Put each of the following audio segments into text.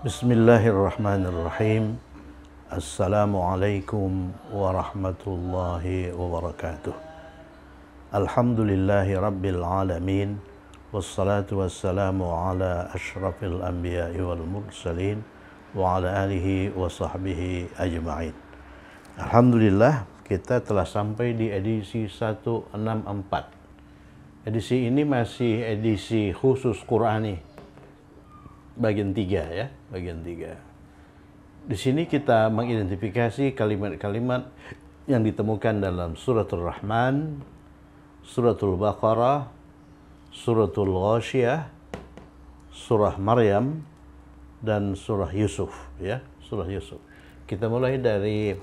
Bismillahirrahmanirrahim. Assalamualaikum warahmatullahi wabarakatuh. Alhamdulillahi rabbil alamin. Wassalatu wassalamu ala ashrafil anbiya'i wal mursalin wa ala alihi wa sahbihi ajma'in. Alhamdulillah, kita telah sampai di edisi 164. Edisi ini masih edisi khusus Qur'ani. Bagian 3 ya, bagian 3. Di sini kita mengidentifikasi kalimat-kalimat yang ditemukan dalam suratul Rahman, suratul Baqarah, suratul Ghasyiyah, surah Maryam, dan surah Yusuf ya, surah Yusuf. Kita mulai dari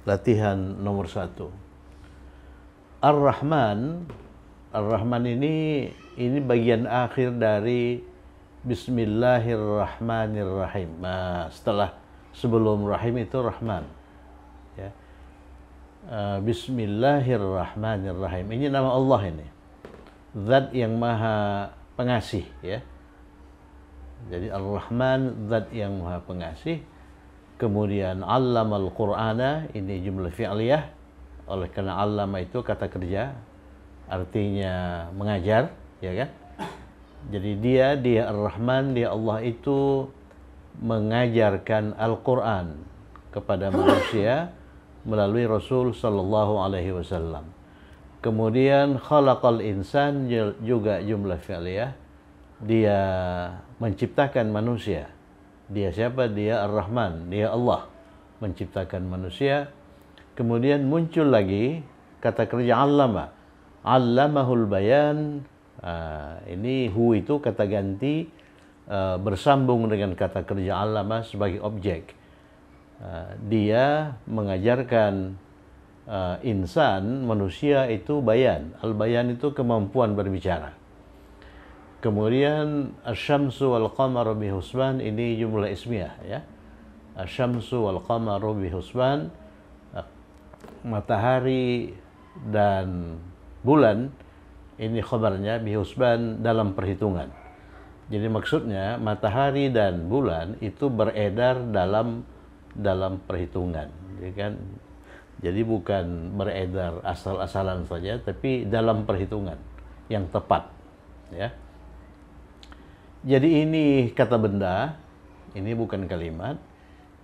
latihan nomor 1. Ar-Rahman. Ar-Rahman ini bagian akhir dari Bismillahirrahmanirrahim. Nah, sebelum Rahim itu Rahman. Ya. Bismillahirrahmanirrahim. Ini nama Allah ini. Zat yang Maha Pengasih. Ya. Jadi Ar-Rahman, Zat yang Maha Pengasih. Kemudian Allamal Qur'ana, ini jumlah fi'liyah. Oleh karena allama itu kata kerja, artinya mengajar, ya kan? Jadi dia Ar-Rahman, dia Allah itu mengajarkan Al-Quran kepada manusia melalui Rasul Sallallahu Alaihi Wasallam. Kemudian khalaqal insan, juga jumlah fi'liyah, dia menciptakan manusia. Dia siapa? Dia Ar-Rahman, dia Allah menciptakan manusia. Kemudian muncul lagi kata kerja allama. Allamahul bayan, ini hu itu kata ganti bersambung dengan kata kerja allama sebagai objek. Dia mengajarkan insan, manusia itu bayan. Al-bayan itu kemampuan berbicara. Kemudian asyamsu wal qamaru bihusban, ini jumlah ismiyah ya. Asyamsu wal qamaru bihusban, matahari dan bulan, ini khabarnya bihusban, dalam perhitungan. Jadi maksudnya matahari dan bulan itu beredar dalam perhitungan, ya kan? Jadi bukan beredar asal-asalan saja, tapi dalam perhitungan yang tepat, ya. Jadi ini kata benda, ini bukan kalimat.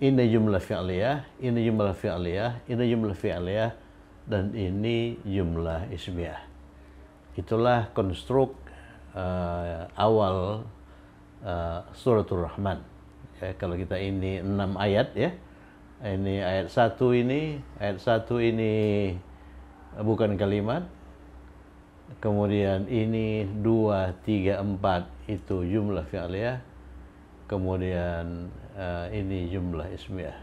Ini jumlah fi'liyah, ini jumlah fi'liyah, ini jumlah fi'liyah, dan ini jumlah ismiyah. Itulah konstruk awal suratul Rahman. Ya, kalau kita ini 6 ayat ya. Ini ayat 1 ini bukan kalimat. Kemudian ini 2, 3, 4 itu jumlah fi'liyah. Kemudian ini jumlah ismiyah.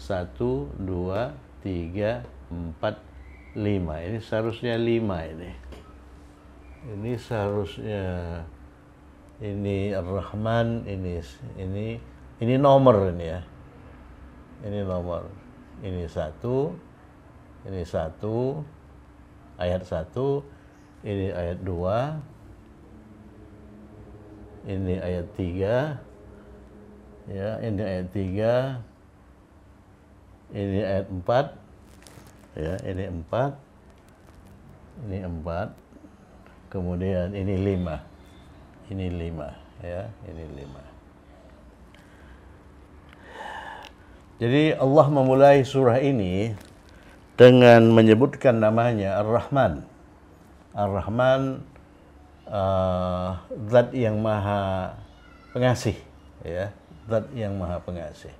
1, 2, 3, 4, 5. Ini seharusnya 5 ini. Ini seharusnya ini Ar-Rahman, ini nomor ini ya. Ini nomor. Ini 1, ini 1, ayat 1, ini ayat 2, ini ayat 3, ya, ini ayat 3, ini ayat 4, ya, ini 4, ini 4, kemudian ini 5, ini 5, ya, ini 5. Jadi Allah memulai surah ini dengan menyebutkan namanya Ar-Rahman. Ar-Rahman, Zat yang Maha Pengasih, ya, Zat yang Maha Pengasih.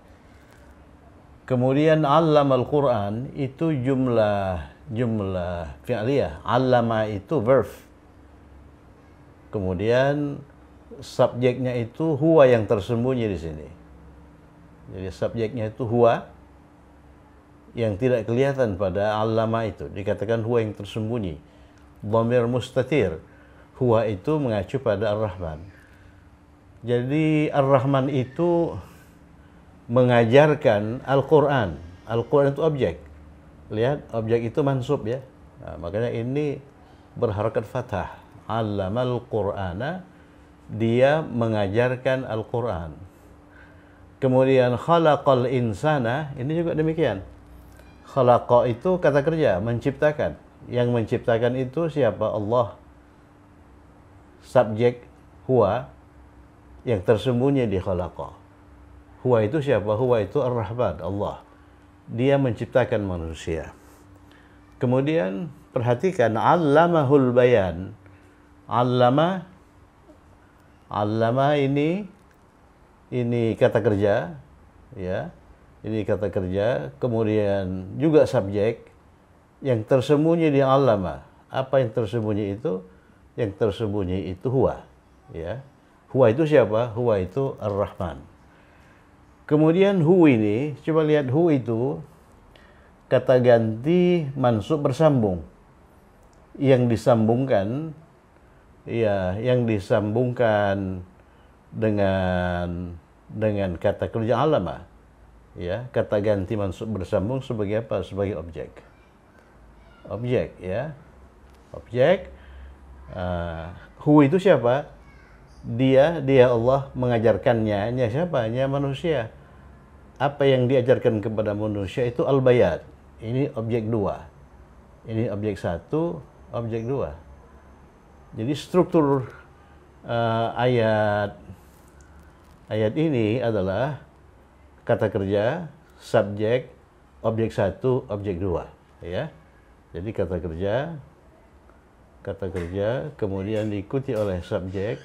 Kemudian Allamal Quran itu jumlah fi'liyah. Allama itu verb. Kemudian subjeknya itu huwa yang tersembunyi di sini. Jadi subjeknya itu huwa yang tidak kelihatan pada allama itu. Dikatakan huwa yang tersembunyi. Dhamir mustatir. Huwa itu mengacu pada Ar-Rahman. Jadi Ar-Rahman itu mengajarkan Al-Quran. Al-Quran itu objek. Lihat, objek itu mansub ya. Nah, makanya ini berharakat fathah. Allamal Qur'ana dia mengajarkan Al-Quran. Kemudian khalaqal insana, ini juga demikian. Khalaqa itu kata kerja, menciptakan. Yang menciptakan itu siapa? Allah. Subjek huwa, yang tersembunyi di khalaqa. Huwa itu siapa? Huwa itu Ar-Rahman, Allah. Dia menciptakan manusia. Kemudian perhatikan, 'allamahul bayan. 'Allama ini kata kerja, ya. Ini kata kerja, kemudian juga subjek yang tersembunyi di 'allama. Apa yang tersembunyi itu? Yang tersembunyi itu huwa, ya. Huwa itu siapa? Huwa itu Ar-Rahman. Kemudian hu ini, coba lihat hu itu kata ganti mansub bersambung. Yang disambungkan, ya, yang disambungkan dengan kata kerja alama, ya, kata ganti mansub bersambung sebagai apa? Sebagai objek. Objek, ya. Objek. Hu itu siapa? Dia Allah mengajarkannya. Nya siapa? Nya manusia. Apa yang diajarkan kepada manusia itu al-bayan. Ini objek 2. Ini objek 1, objek 2. Jadi struktur ayat ini adalah kata kerja, subjek, objek 1, objek 2, ya. Jadi kata kerja, kemudian diikuti oleh subjek,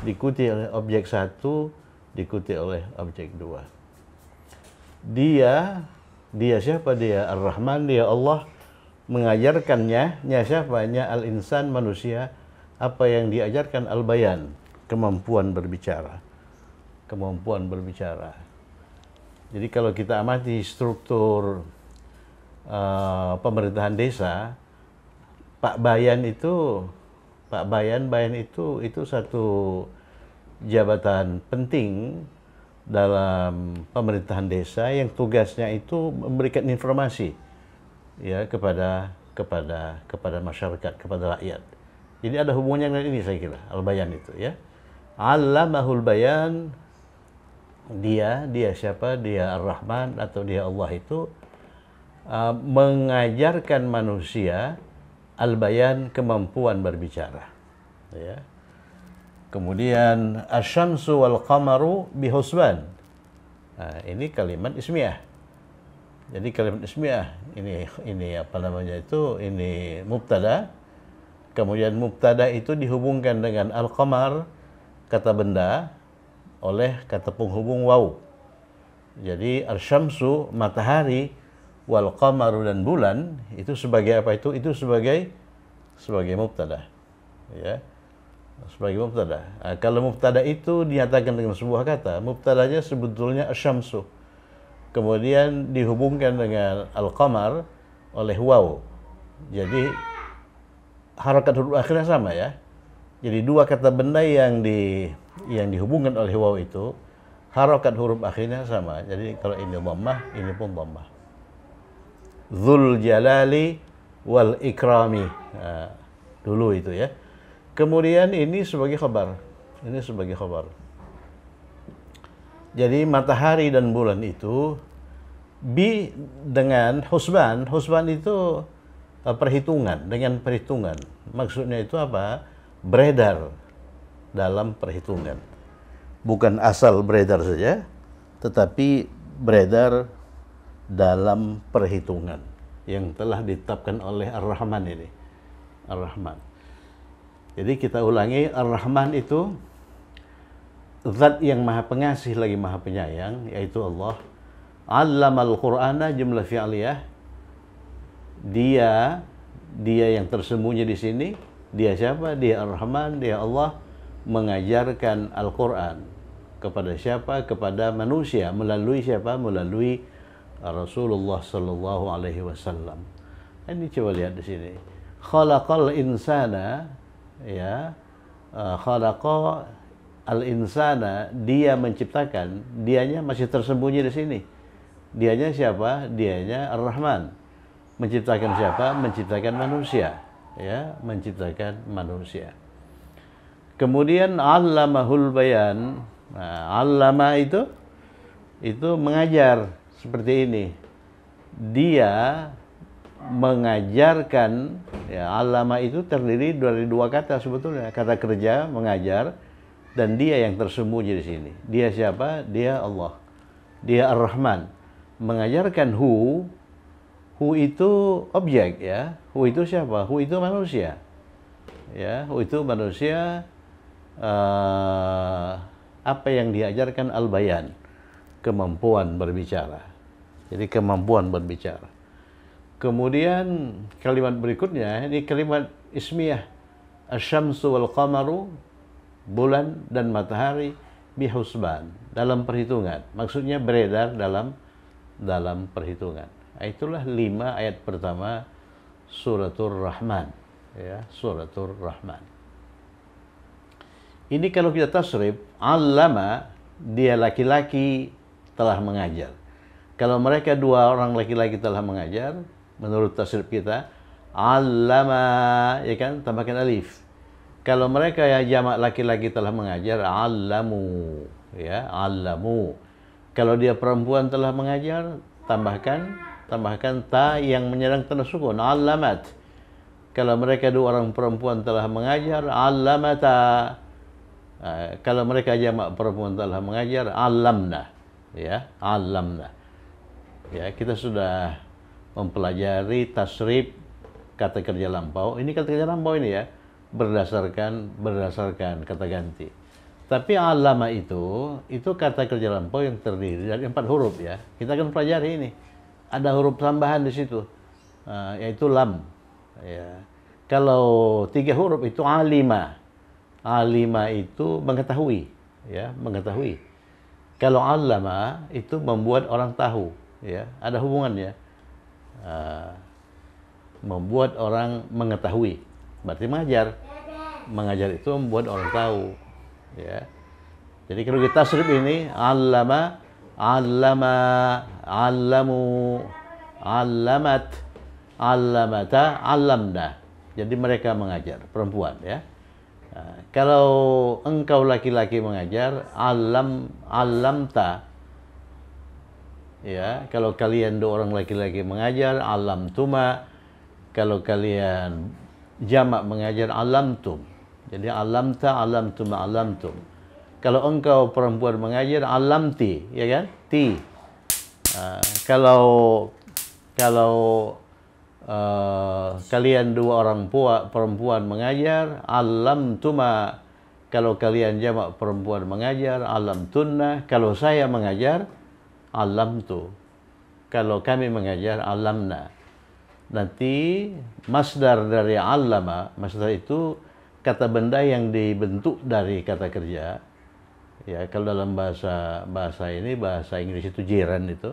diikuti oleh objek 1, diikuti oleh objek 2. Dia siapa? Dia Ar-Rahman, dia Allah, mengajarkannya. Nya siapa? Nya al-insan, manusia. Apa yang diajarkan? Al-bayan, kemampuan berbicara. Kemampuan berbicara. Jadi kalau kita amati struktur pemerintahan desa, Pak Bayan itu satu jabatan penting dalam pemerintahan desa yang tugasnya itu memberikan informasi, ya, kepada masyarakat, kepada rakyat. Jadi ada hubungannya dengan ini, saya kira, al-bayan itu, ya. 'Allamahul bayan, dia siapa? Dia Ar-Rahman atau dia Allah itu mengajarkan manusia al-bayan, kemampuan berbicara, ya. Kemudian asy-syamsu wal qamaru bihusban. Nah, ini kalimat ismiyah. Jadi kalimat ismiyah ini apa namanya itu? Ini mubtada. Kemudian mubtada itu dihubungkan dengan al-qamar, kata benda, oleh kata penghubung waw. Jadi asy-syamsu, matahari, wal qamaru, dan bulan itu sebagai apa itu? Itu sebagai mubtada, ya. Sebagai mubtada. Nah, kalau mubtada itu dinyatakan dengan sebuah kata, mubtadanya sebetulnya asy-syamsu. Kemudian dihubungkan dengan al-qamar oleh waw. Jadi harakat huruf akhirnya sama, ya. Jadi dua kata benda yang dihubungkan oleh waw itu harakat huruf akhirnya sama. Jadi kalau ini dhammah, ini pun dhammah. Dzul jalali wal ikrami. Nah, dulu itu, ya. Kemudian ini sebagai khabar. Ini sebagai khabar. Jadi matahari dan bulan itu dengan husban. Husban itu perhitungan, dengan perhitungan. Maksudnya itu apa? Beredar dalam perhitungan. Bukan asal beredar saja, tetapi beredar dalam perhitungan yang telah ditetapkan oleh Ar-Rahman ini. Ar-Rahman. Jadi kita ulangi, Ar-Rahman itu zat yang maha pengasih lagi maha penyayang, yaitu Allah. 'Allamal Qur'ana, jumlah fi'liyah. Dia yang tersembunyi di sini. Dia siapa? Dia Ar-Rahman, dia Allah, mengajarkan Al-Qur'an. Kepada siapa? Kepada manusia. Melalui siapa? Melalui Rasulullah sallallahu alaihi wasallam. Ini coba lihat di sini. Khalaqal insana, ya. Khalaqa al-insana, dia menciptakan. Dianya masih tersembunyi di sini. Dianya siapa? Dianya Ar-Rahman. Menciptakan siapa? Menciptakan manusia, ya, menciptakan manusia. Kemudian allamahul bayan. Nah, allama itu mengajar seperti ini. Dia mengajarkan, ya, allama itu terdiri dari dua kata sebetulnya. Kata kerja, mengajar, dan dia yang tersembunyi di sini. Dia siapa? Dia Allah. Dia Ar-Rahman. Mengajarkan hu itu objek, ya. Hu itu siapa? Hu itu manusia. Ya, hu itu manusia. Apa yang diajarkan al-bayan, kemampuan berbicara. Jadi kemampuan berbicara. Kemudian kalimat berikutnya ini kalimat ismiyah. Asy-syamsu wal qamaru, bulan dan matahari, bihusban, dalam perhitungan. Maksudnya beredar dalam perhitungan. Itulah 5 ayat pertama suratul Rahman, ya, suratul Rahman. Ini kalau kita tasrif, allama, dia laki-laki telah mengajar. Kalau mereka dua orang laki-laki telah mengajar, menurut tasrif kita, allama, ya kan, tambahkan alif. Kalau mereka ya jamak laki-laki telah mengajar, allamu, ya, allamu. Kalau dia perempuan telah mengajar, tambahkan ta yang menyerang tanda sukun, allamat. Kalau mereka dua orang perempuan telah mengajar, allamata. Kalau mereka jamak perempuan telah mengajar, allamna, ya, allamna. Ya, kita sudah mempelajari tasrif kata kerja lampau. Ini kata kerja lampau ini, ya, berdasarkan kata ganti. Tapi allama itu kata kerja lampau yang terdiri dari 4 huruf, ya. Kita akan pelajari ini. Ada huruf tambahan di situ, yaitu lam. Ya. Kalau 3 huruf itu alima. Alima itu mengetahui, ya, mengetahui. Kalau allama itu membuat orang tahu, ya, ada hubungannya. Membuat orang mengetahui, berarti mengajar. Mengajar itu membuat orang tahu, ya. Jadi kalau kita tasrif ini, allama, allama, allamu, allamat, allamata, allamna. Jadi mereka mengajar, perempuan, ya. Kalau engkau laki-laki mengajar, allamta, ya. Kalau kalian dua orang laki-laki mengajar, allamtuma. Kalau kalian jamak mengajar, allamtum. Jadi allamta, allamtuma, allamtum. Kalau engkau perempuan mengajar, allamti, ya kan? Ti. Kalau kalian dua orang perempuan mengajar, allamtuma. Kalau kalian jamak perempuan mengajar, allamtunna. Kalau saya mengajar, allamtu. Kalau kami mengajar, allamna. Nanti masdar dari allama, masdar itu kata benda yang dibentuk dari kata kerja. Ya, kalau dalam bahasa Inggris itu jiran itu.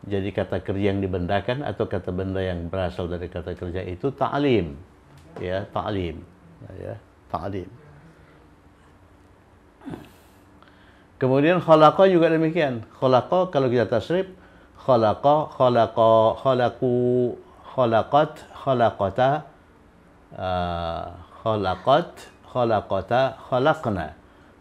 Jadi kata kerja yang dibendakan atau kata benda yang berasal dari kata kerja itu ta'lim. Ya, ta'lim. Ya, ta'lim. Kemudian khalaqa juga demikian. Khalaqa kalau kita tasrif, khalaqa, khalaqu, khalaqat, khalaqata, khalaqat, khalaqata, khalaqna.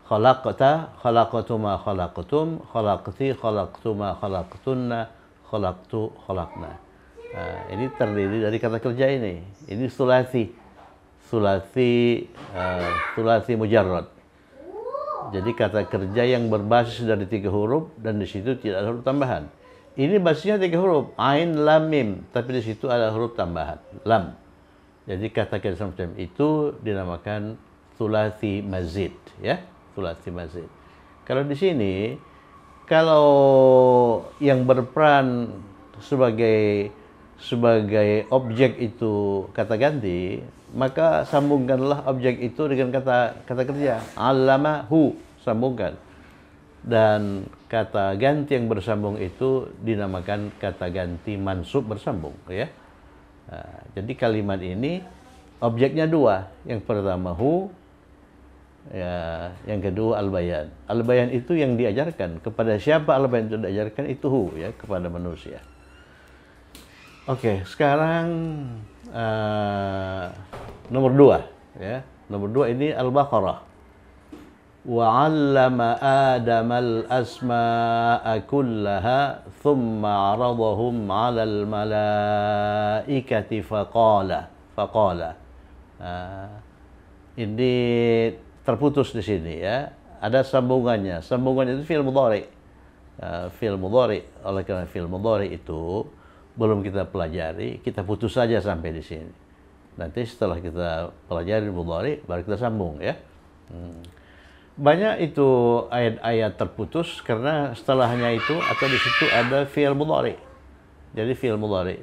Khalaqta, khalaqatuma, khalaqtum, khalaqti, khalaqtuma, khalaqtunna, khalaqtu, khalaqna. Ini terdiri dari kata kerja ini. Ini sulasi mujarrad. Jadi kata kerja yang berbasis dari 3 huruf dan di situ tidak ada huruf tambahan. Ini basisnya 3 huruf, ain, lam, mim, tapi di situ ada huruf tambahan, lam. Jadi kata kerja semacam itu dinamakan sulasi mazid, ya, sulasi mazid. Kalau di sini, kalau yang berperan sebagai objek itu kata ganti, maka sambungkanlah objek itu dengan kata kerja. Allamahu, sambungkan. Dan kata ganti yang bersambung itu dinamakan kata ganti mansub bersambung, ya. Jadi kalimat ini objeknya 2. Yang pertama hu, ya, yang kedua al-bayan. Al-bayan itu yang diajarkan. Kepada siapa al-bayan itu diajarkan? Itu hu, ya, kepada manusia. Oke, sekarang nomor 2, ya. Nomor 2 ini Al-Baqarah. وعلم آدم الأسماء كلها ثم عرضهم على الملائكة فقال. Ini terputus di sini ya. Ada sambungannya. Sambungannya itu fi'il mudhari. Fi'il mudhari. Oleh karena fi'il mudhari itu belum kita pelajari, kita putus saja sampai di sini. Nanti setelah kita pelajari mudhari baru kita sambung ya. Banyak itu ayat-ayat terputus karena setelahnya itu atau di situ ada fi'il mudhari. Jadi fi'il mudhari.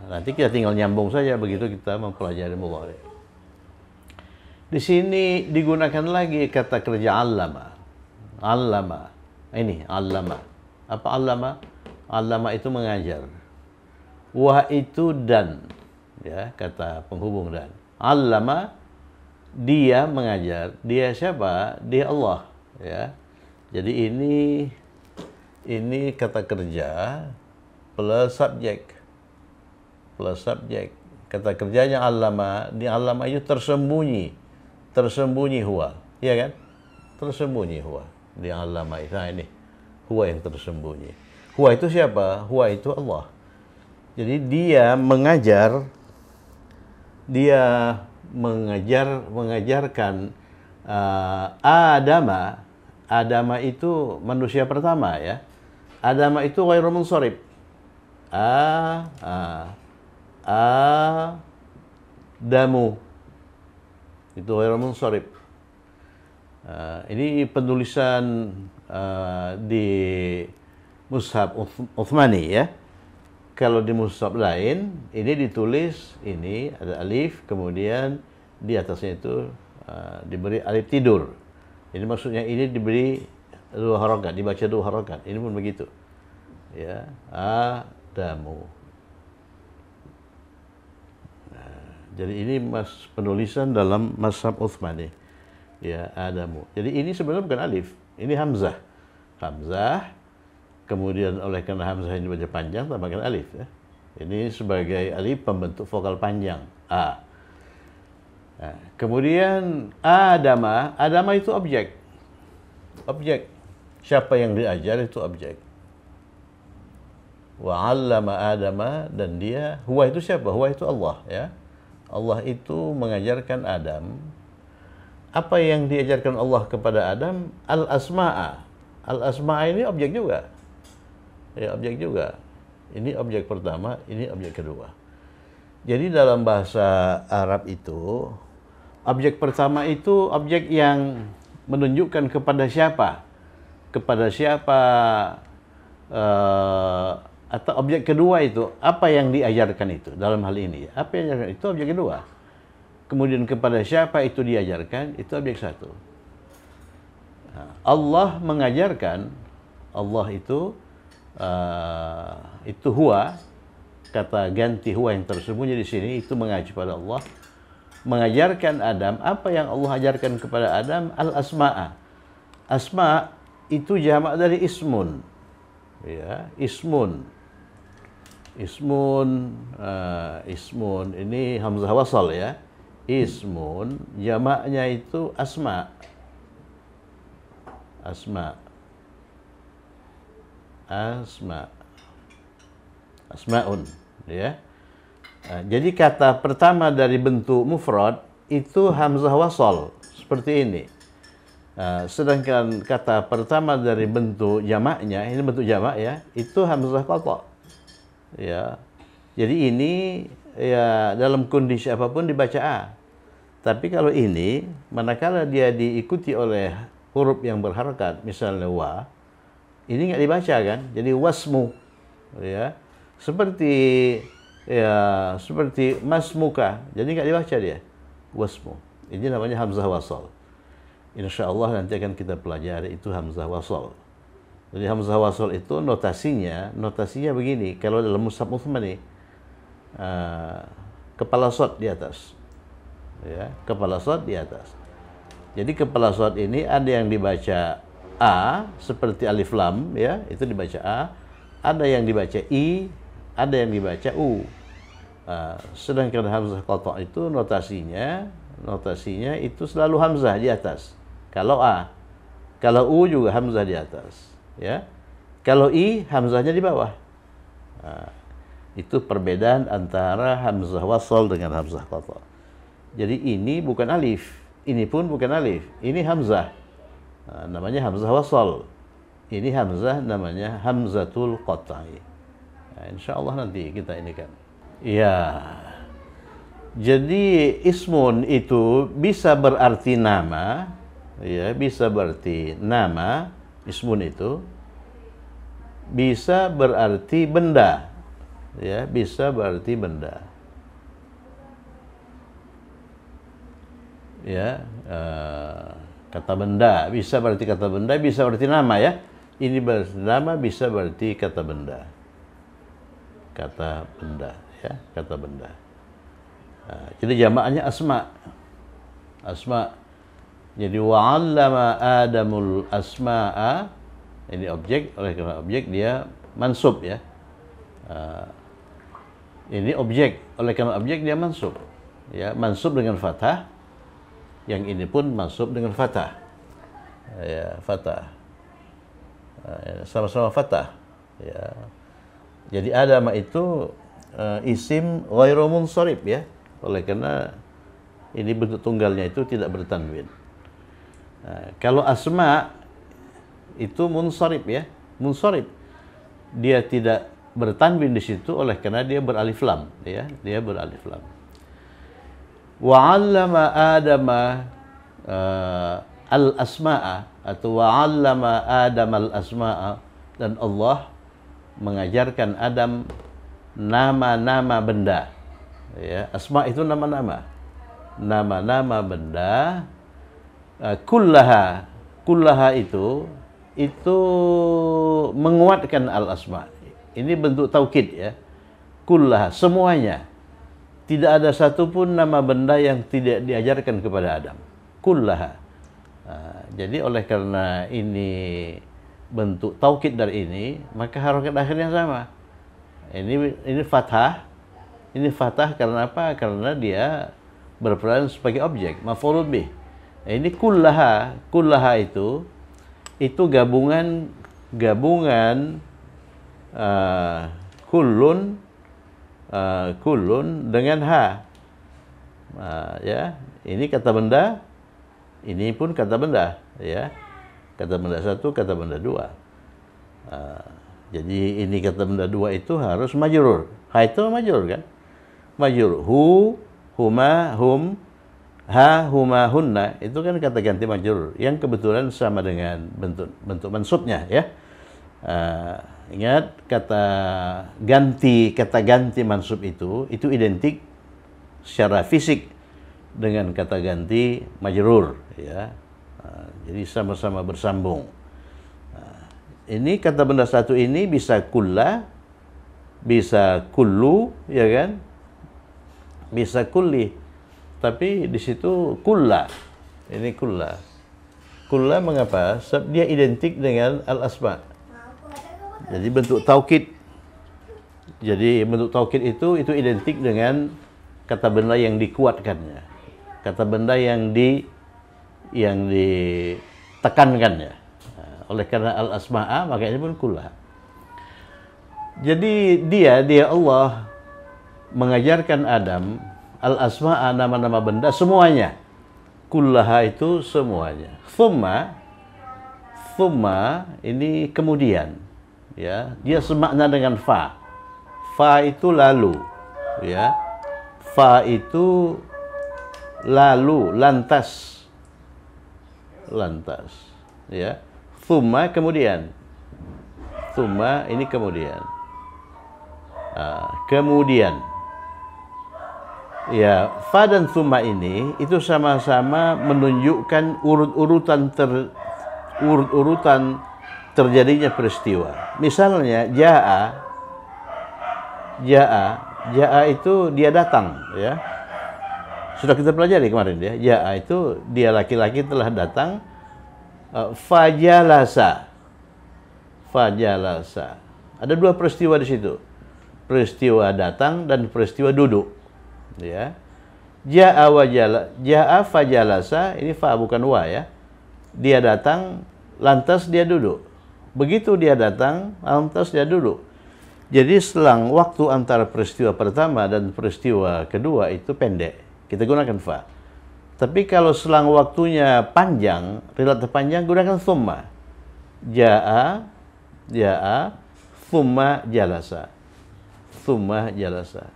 Nanti kita tinggal nyambung saja begitu kita mempelajari mudhari. Di sini digunakan lagi kata kerja allama. Allama. Ini allama. Apa allama? Allama itu mengajar. Wa itu dan, ya, kata penghubung dan. Allama, dia mengajar. Dia siapa? Dia Allah, ya. Jadi ini kata kerja plus subjek. Plus subjek. Kata kerjanya allama, di allama itu tersembunyi huwa, ya kan? Tersembunyi huwa di allama itu. Nah, ini huwa yang tersembunyi. Huwa itu siapa? Huwa itu Allah. Jadi dia mengajarkan Adama itu manusia pertama ya. Adama itu ghairu munsharif. Damu itu ghairu munsharif. Ini penulisan di mushaf Utsmani ya. Kalau di mushaf lain ini ditulis, ini ada alif, kemudian di atasnya itu diberi alif tidur. Ini maksudnya ini diberi 2 harokat, dibaca 2 harokat. Ini pun begitu. Ya, Adamu. Jadi ini penulisan dalam mazhab Utsmani. Ya, Adamu. Jadi ini sebenarnya bukan alif, ini hamzah. Hamzah, kemudian oleh karena hamzah ini baca panjang, tambahkan alif ya. Ini sebagai alif pembentuk vokal panjang, a. Nah, kemudian Adama itu objek. Objek. Siapa yang diajar itu objek. Wa 'allama Adama, dan dia, huwa itu siapa? Huwa itu Allah ya. Allah itu mengajarkan Adam. Apa yang diajarkan Allah kepada Adam? Al-asma'a. Al-asma'a ini objek juga. Ya, objek juga. Ini objek pertama, ini objek kedua. Jadi dalam bahasa Arab itu, objek pertama itu objek yang menunjukkan kepada siapa. Kepada siapa, atau objek kedua itu, apa yang diajarkan itu dalam hal ini. Apa yang diajarkan itu objek kedua. Kemudian kepada siapa itu diajarkan, itu objek satu. Nah, Allah mengajarkan, Allah itu huwa, kata ganti huwa yang tersembunyi di sini itu mengacu pada Allah, mengajarkan Adam. Apa yang Allah ajarkan kepada Adam? Al-asma'a. Asma itu jamak dari ismun, ya, ismun ini hamzah wasal ya. Ismun jamaknya itu asma. Asmaun ya. Jadi kata pertama dari bentuk mufrad itu hamzah wasal seperti ini. Sedangkan kata pertama dari bentuk jamaknya, ini bentuk jamak ya, itu hamzah qata. Ya. Jadi ini ya dalam kondisi apapun dibaca a. Tapi kalau ini manakala dia diikuti oleh huruf yang berharakat, misalnya wa, ini nggak dibaca kan? Jadi wasmu, ya, seperti masmuka, jadi nggak dibaca dia, wasmu. Ini namanya hamzah wasal. Insya Allah nanti akan kita pelajari itu hamzah wasal. Jadi hamzah wasal itu notasinya begini. Kalau dalam mushaf Utsmani, kepala shad di atas, ya, kepala shad di atas. Jadi kepala shad ini ada yang dibaca a seperti alif lam ya, itu dibaca a. Ada yang dibaca i, ada yang dibaca u. Sedangkan hamzah qata itu notasinya itu selalu hamzah di atas. Kalau A. Kalau U juga hamzah di atas, ya. Kalau I, hamzahnya di bawah. Nah, itu perbedaan antara hamzah wasal dengan hamzah qata. Jadi ini bukan alif, ini pun bukan alif, ini hamzah. Nah, namanya hamzah wasal. Ini hamzah namanya hamzatul qata'i. Nah, insya Allah nanti kita ini kan. Ya. Jadi ismun itu bisa berarti nama, ya, bisa berarti nama, ismun itu bisa berarti benda, ya, bisa berarti benda, ya, kata benda bisa berarti kata benda, bisa berarti nama, ya. Ini berarti nama, bisa berarti kata benda, ya, kata benda. Nah, jadi jamaknya asma, asma. Jadi wa'allama Adamul asma'a, ini objek, oleh karena objek dia mansub, ya. Ini objek, oleh karena objek dia mansub, ya, mansub dengan fathah. Yang ini pun mansub dengan fathah, ya, fathah, sama-sama fathah, ya. Jadi Adam itu isim ghairu munsharif, ya, oleh karena ini bentuk tunggalnya itu tidak bertanwin. Nah, kalau asma itu munsharif, ya, munsharif. Dia tidak bertanwin di situ oleh karena dia beralif lam, ya, dia beralif lam. Wa 'allama Adama al-asma'a, atau wa 'allama Adam al-asma'a, dan Allah mengajarkan Adam nama-nama benda, ya. Asma itu nama-nama, nama-nama benda. Kullaha, kullaha itu menguatkan al-asma. Ini bentuk taukid, ya. Kullaha, semuanya. Tidak ada satupun nama benda yang tidak diajarkan kepada Adam. Kullaha. Jadi oleh karena ini bentuk taukid dari ini, maka harokat akhirnya sama. Ini fathah. Ini fathah karena apa? Karena dia berperan sebagai objek, maf'ulun bih. Ini kullaha, kullaha itu gabungan kullun, kullun dengan ha, ya. Ini kata benda, ini pun kata benda, ya. Kata benda satu, kata benda dua. Jadi ini kata benda dua itu harus majrur. Ha itu majrur, kan? Majrur. Hu, huma, hum, ha, huma, hunna, itu kan kata ganti majrur yang kebetulan sama dengan bentuk mansubnya, ya. Ingat, kata ganti mansub itu identik secara fisik dengan kata ganti majrur, ya. Jadi sama-sama bersambung. Ini kata benda satu ini bisa kulla, bisa kullu, ya kan? Bisa kulli. Tapi di situ kulla. Ini kulla. Kulla mengapa? Sebab dia identik dengan al-asma. Jadi bentuk taukid. Jadi bentuk taukid itu identik dengan kata benda yang dikuatkannya. Kata benda yang ditekankannya. Oleh karena al-asma'a, makanya pun kulla. Jadi dia Allah mengajarkan Adam al-asma'a, nama-nama benda semuanya. Kullaha itu semuanya. Thumma ini kemudian, ya. Dia semakna dengan fa. Fa itu lalu, ya. Fa itu lalu, lantas, ya. Thumma kemudian. Thumma ini kemudian. Kemudian. Ya, fa dan thumma ini itu sama-sama menunjukkan urut-urutan terjadinya peristiwa. Misalnya jaa itu dia datang, ya. Sudah kita pelajari kemarin, ya. Jaa itu dia laki-laki telah datang. Fajalasa. Ada dua peristiwa di situ. Peristiwa datang dan peristiwa duduk. Ya. Jaa fajalasa, ini fa bukan wa, ya. dia datang, lantas dia duduk. Begitu dia datang, lantas dia duduk. Jadi selang waktu antara peristiwa pertama dan peristiwa kedua itu pendek. Kita gunakan fa. Tapi kalau selang waktunya panjang, relatif panjang, gunakan thumma. Ja'a, thumma jalasa. Thumma jalasa.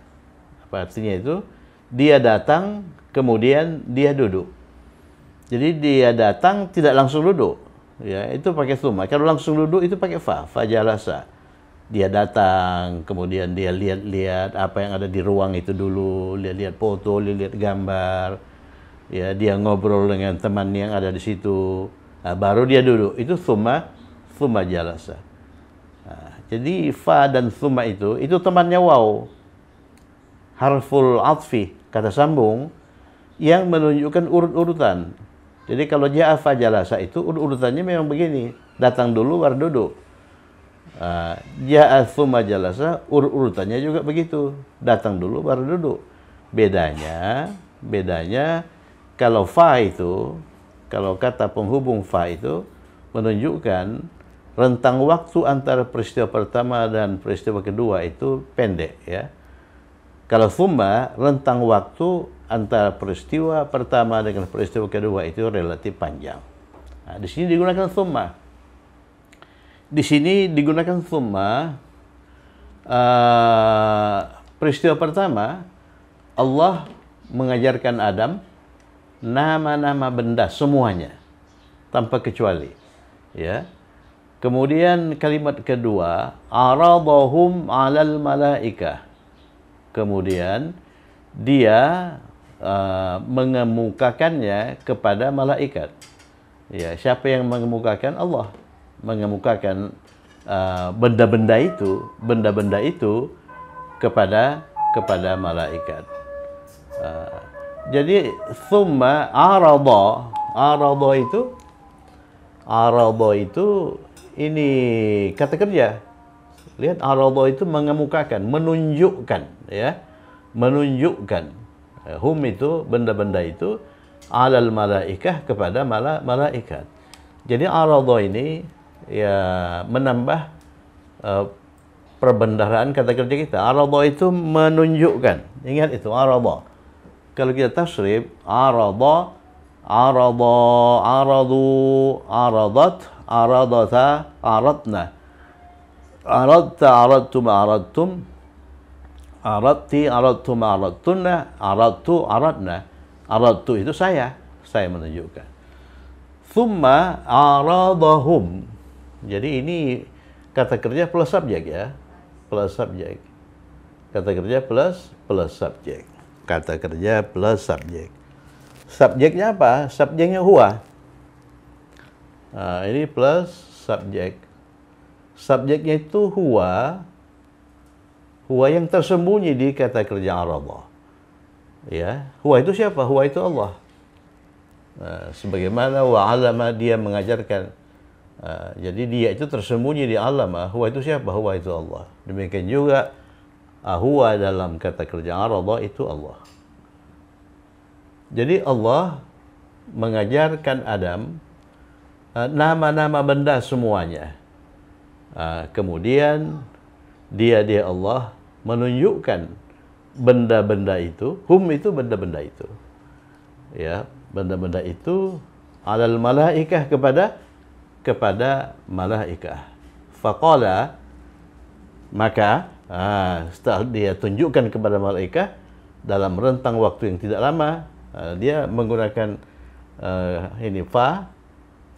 Apa artinya itu? Dia datang, kemudian dia duduk. Jadi dia datang tidak langsung duduk. Ya, itu pakai thumma. Kalau langsung duduk itu pakai fa jalasa. Dia datang, kemudian dia lihat-lihat apa yang ada di ruang itu dulu, lihat-lihat foto, lihat gambar. Ya, dia ngobrol dengan teman yang ada di situ. Nah, baru dia duduk. Itu thumma jalasa. Nah, jadi fa dan thumma itu temannya waw. Harful atfi, kata sambung yang menunjukkan urut-urutan. Jadi kalau ja'a fa jalasa itu urutannya memang begini. Datang dulu baru duduk. Ja'a thumma jalasa urutannya juga begitu. Datang dulu baru duduk. Bedanya kalau fa itu, kalau kata penghubung fa itu menunjukkan rentang waktu antara peristiwa pertama dan peristiwa kedua itu pendek, ya. Kalau thumma, rentang waktu antara peristiwa pertama dengan peristiwa kedua itu relatif panjang. Nah, di sini digunakan thumma. Di sini digunakan thumma. Peristiwa pertama, Allah mengajarkan Adam nama-nama benda semuanya tanpa kecuali, ya. Kemudian kalimat kedua, aradahum 'alal malaikah. Kemudian dia mengemukakannya kepada malaikat. Ya, siapa yang mengemukakan? Allah mengemukakan benda-benda itu kepada malaikat. Jadi thumma arada itu ini kata kerja. Lihat, arada itu mengemukakan, menunjukkan, ya. Menunjukkan. Hum itu benda-benda itu alal malaikah kepada malaikat. Jadi arada ini ya menambah perbendaharaan kata kerja kita. Arada itu menunjukkan. Ingat itu arada. Kalau kita tasrif, arada, aradu, aradat, aradata, aradna. Aradta, aradtum, aradtum. Aradti, aradtum, aradtunna. Aradtu, aradna. Aradtu itu saya menunjukkan. Thumma aradahum. Jadi ini kata kerja plus subjek, ya. Plus subjek. Kata kerja plus subjek. Kata kerja plus subjek. Subjeknya apa? Subjeknya huwa. Nah, ini plus subjek. Subjeknya itu huwa yang tersembunyi di kata kerja arada. Ya, huwa itu siapa? Huwa itu Allah. Nah, sebagaimana wa alama, dia mengajarkan. Jadi dia itu tersembunyi di alama. Huwa itu siapa? Huwa itu Allah. Demikian juga huwa dalam kata kerja arada itu Allah. Jadi Allah mengajarkan Adam nama-nama benda semuanya. Kemudian dia Allah menunjukkan benda-benda itu, hum itu benda-benda itu, ya, benda-benda itu alal malaikah kepada malaikah. Faqala, maka setelah dia tunjukkan kepada malaikah dalam rentang waktu yang tidak lama, dia menggunakan ini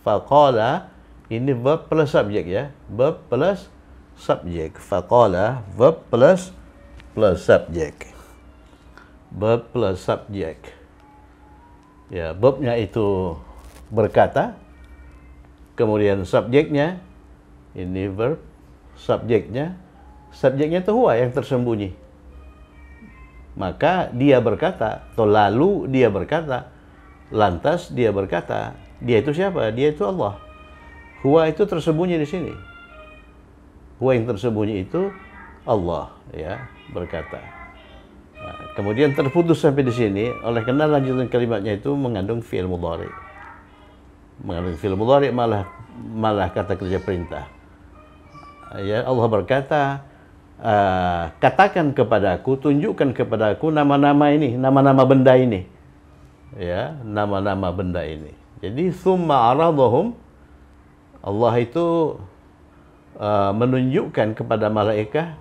faqala. Ini verb plus subjek, ya. Verb plus subjek. Faqala, verb plus subjek. Verb plus subjek. Ya, verbnya itu berkata. Kemudian subjeknya, ini verb. Subjeknya itu huwa yang tersembunyi. Maka dia berkata, atau lalu dia berkata, lantas dia berkata. Dia itu siapa? Dia itu Allah. Huwa itu tersembunyi di sini. Huwa yang tersembunyi itu Allah, ya, berkata. Nah, kemudian terputus sampai di sini oleh karena lanjutan kalimatnya itu mengandung fi'il mudhari. Mengandung fi'il mudhari malah kata kerja perintah. Ya, Allah berkata, katakan kepadaku, tunjukkan kepadaku nama-nama ini, nama-nama benda ini. Ya, nama-nama benda ini. Jadi summa aradhum, Allah itu menunjukkan kepada malaikat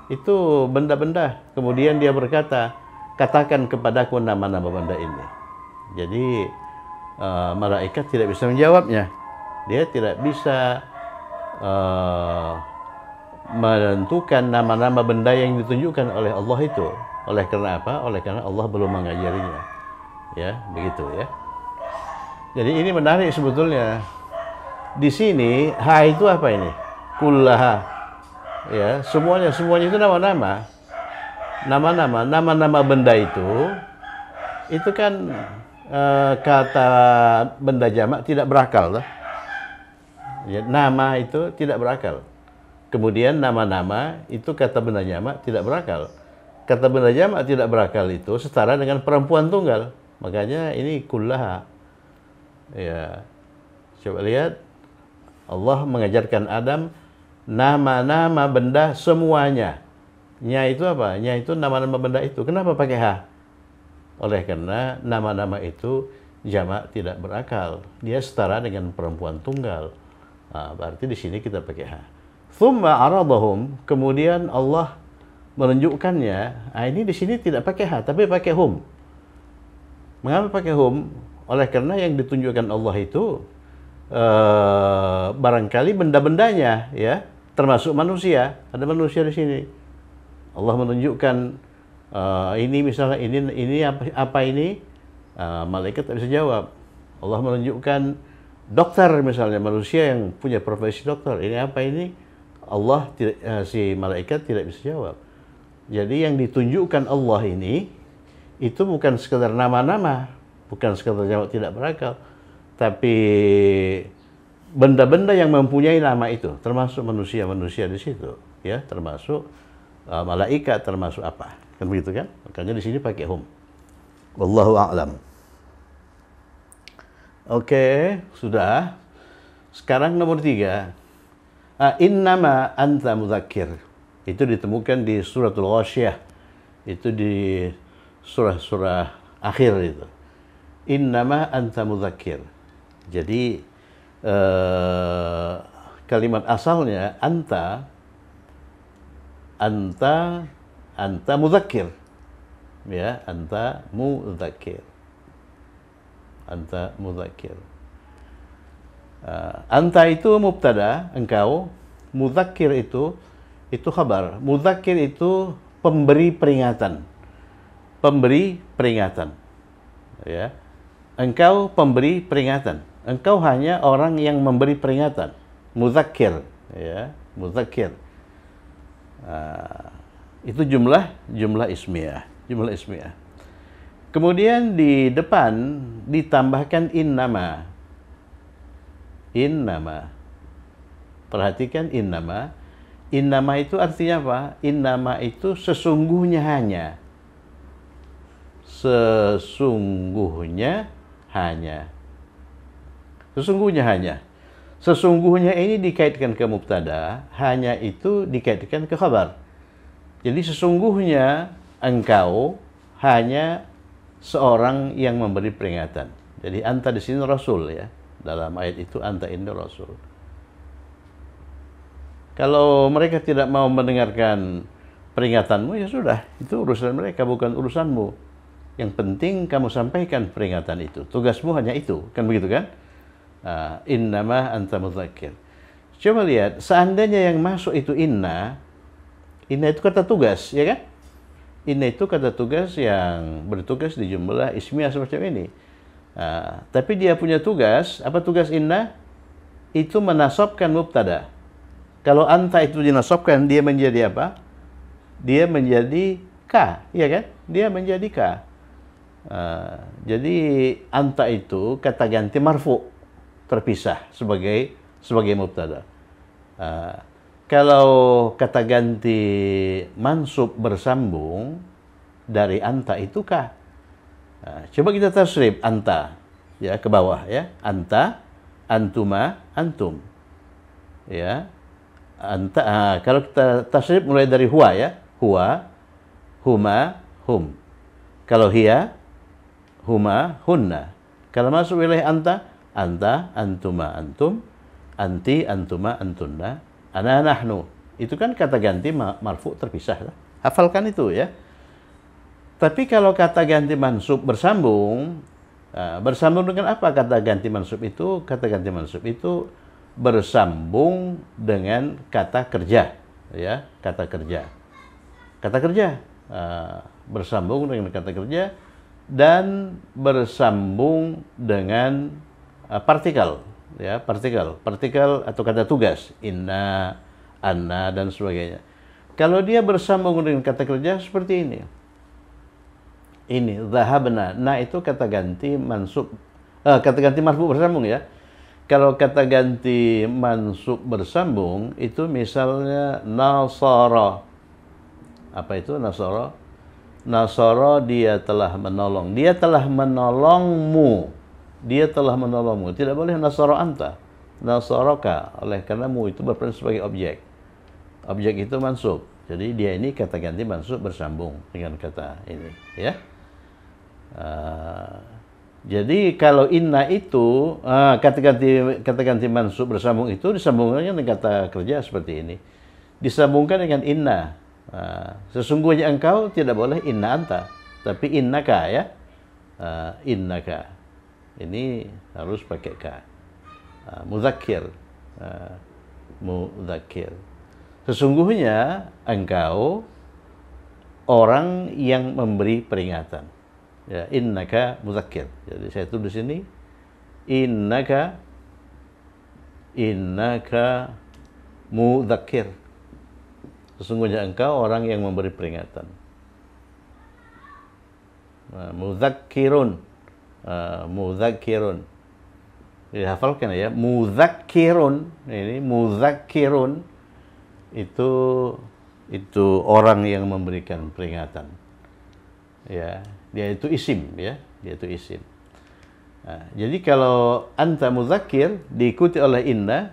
itu benda-benda. Kemudian dia berkata, katakan kepadaku nama-nama benda ini. Jadi malaikat tidak bisa menjawabnya. Dia tidak bisa menentukan nama-nama benda yang ditunjukkan oleh Allah itu. Oleh karena apa? Oleh karena Allah belum mengajarinya. Ya, begitu ya. Jadi ini menarik sebetulnya. Di sini ha itu apa ini? Kullaha. Ya, semuanya itu nama-nama. Nama-nama benda itu kan kata benda jamak tidak berakal, lah. Ya, nama itu tidak berakal. Kemudian nama-nama itu kata benda jamak tidak berakal. Kata benda jamak tidak berakal itu setara dengan perempuan tunggal. Makanya ini kullaha. Ya. Coba lihat, Allah mengajarkan Adam nama-nama benda semuanya. Nya itu apa? Nya itu nama-nama benda itu. Kenapa pakai ha? Oleh karena nama-nama itu jamak tidak berakal. Dia setara dengan perempuan tunggal. Nah, berarti di sini kita pakai ha. Thumma aradahum, kemudian Allah menunjukkannya. Nah, ini di sini tidak pakai ha, tapi pakai hum. Mengapa pakai hum? Oleh karena yang ditunjukkan Allah itu barangkali benda-bendanya, ya, termasuk manusia. Ada manusia di sini. Allah menunjukkan ini misalnya ini apa ini? Malaikat tak bisa jawab. Allah menunjukkan dokter misalnya, manusia yang punya profesi dokter. Ini apa ini? Allah si malaikat tidak bisa jawab. Jadi yang ditunjukkan Allah ini itu bukan sekedar nama-nama, bukan sekedar jamak tidak berakal, tapi benda-benda yang mempunyai nama itu, termasuk manusia-manusia di situ, ya, termasuk malaikat, termasuk apa? Kan begitu kan? Makanya di sini pakai hum. Wallahu a'lam. Oke, sudah. Sekarang nomor 3. Innama anta mudzakir. Itu ditemukan di suratul Ghasyiyah. Itu di surah-surah akhir itu. Innama anta mudzakir. Jadi kalimat asalnya anta mudzakir. Ya, anta mudzakir. Anta mudzakir. Anta itu mubtada, engkau. Mudzakir itu khabar. Mudzakir itu pemberi peringatan. Pemberi peringatan. Ya. Engkau pemberi peringatan. Engkau hanya orang yang memberi peringatan. Mudzakir, ya, mudzakir. Itu jumlah ismiyah, jumlah ismiyah. Kemudian di depan ditambahkan innama. Innama. Perhatikan innama. Innama itu artinya apa? Innama itu sesungguhnya hanya. Sesungguhnya hanya. Sesungguhnya hanya. Sesungguhnya ini dikaitkan ke mubtada, hanya itu dikaitkan ke khabar. Jadi sesungguhnya engkau hanya seorang yang memberi peringatan. Jadi anta di sini rasul, ya. Dalam ayat itu anta ini rasul. Kalau mereka tidak mau mendengarkan peringatanmu, ya sudah, itu urusan mereka, bukan urusanmu. Yang penting kamu sampaikan peringatan itu. Tugasmu hanya itu, kan begitu kan? Innama anta mudzakir. Coba lihat, seandainya yang masuk itu inna itu kata tugas, ya kan? Inna itu kata tugas yang bertugas di jumlah ismiyah semacam ini. Tapi dia punya tugas, apa tugas inna? Itu menasabkan mubtada. Kalau anta itu dinasabkan, dia menjadi apa? Dia menjadi ka, ya kan? Dia menjadi ka. Jadi anta itu kata ganti marfu, terpisah sebagai mubtada. Kalau kata ganti mansub bersambung dari anta itu ka. Coba kita tasrif anta, ya, ke bawah, ya. Anta antuma, antum. Ya. Kalau kita tasrif mulai dari huwa ya, huwa, huma, hum. Kalau hiya, huma, hunna. Kalau masuk wilayah anta, anta, antuma, antum, anti, antuma, antunna, ana, nahnu. Itu kan kata ganti marfu terpisah. Hafalkan itu ya. Tapi kalau kata ganti mansub bersambung, bersambung dengan apa kata ganti mansub itu? Kata ganti mansub itu bersambung dengan kata kerja, ya, kata kerja. Kata kerja bersambung dengan kata kerja dan bersambung dengan partikel, ya, partikel atau kata tugas, inna, anna dan sebagainya. Kalau dia bersambung dengan kata kerja seperti ini. Ini dhahabna, nah itu kata ganti mansub, kata ganti marfu bersambung ya. Kalau kata ganti mansub bersambung itu misalnya nasara. Apa itu nasara? Nasara dia telah menolong. Dia telah menolongmu. Dia telah menolongmu. Tidak boleh nasara anta. Nasaraka. Oleh karena mu itu berperan sebagai objek. Objek itu mansub. Jadi dia ini kata ganti mansub bersambung dengan kata ini, ya. Jadi kalau inna itu kata ganti mansub bersambung itu disambungkan dengan kata kerja seperti ini. Disambungkan dengan inna. Sesungguhnya engkau tidak boleh inna anta, tapi innaka ya. Innaka. Ini harus pakai ka. Muzakkir. Muzakkir. Sesungguhnya engkau orang yang memberi peringatan. Ya, innaka muzakkir. Jadi saya tulis ini innaka muzakkir. Sesungguhnya engkau orang yang memberi peringatan. Muzakkirun. Muzakkirun. Dihafalkan ya, muzakkirun. Ini muzakkirun itu orang yang memberikan peringatan. Ya, dia itu isim ya, dia itu isim. Jadi kalau anta muzakkir diikuti oleh inna,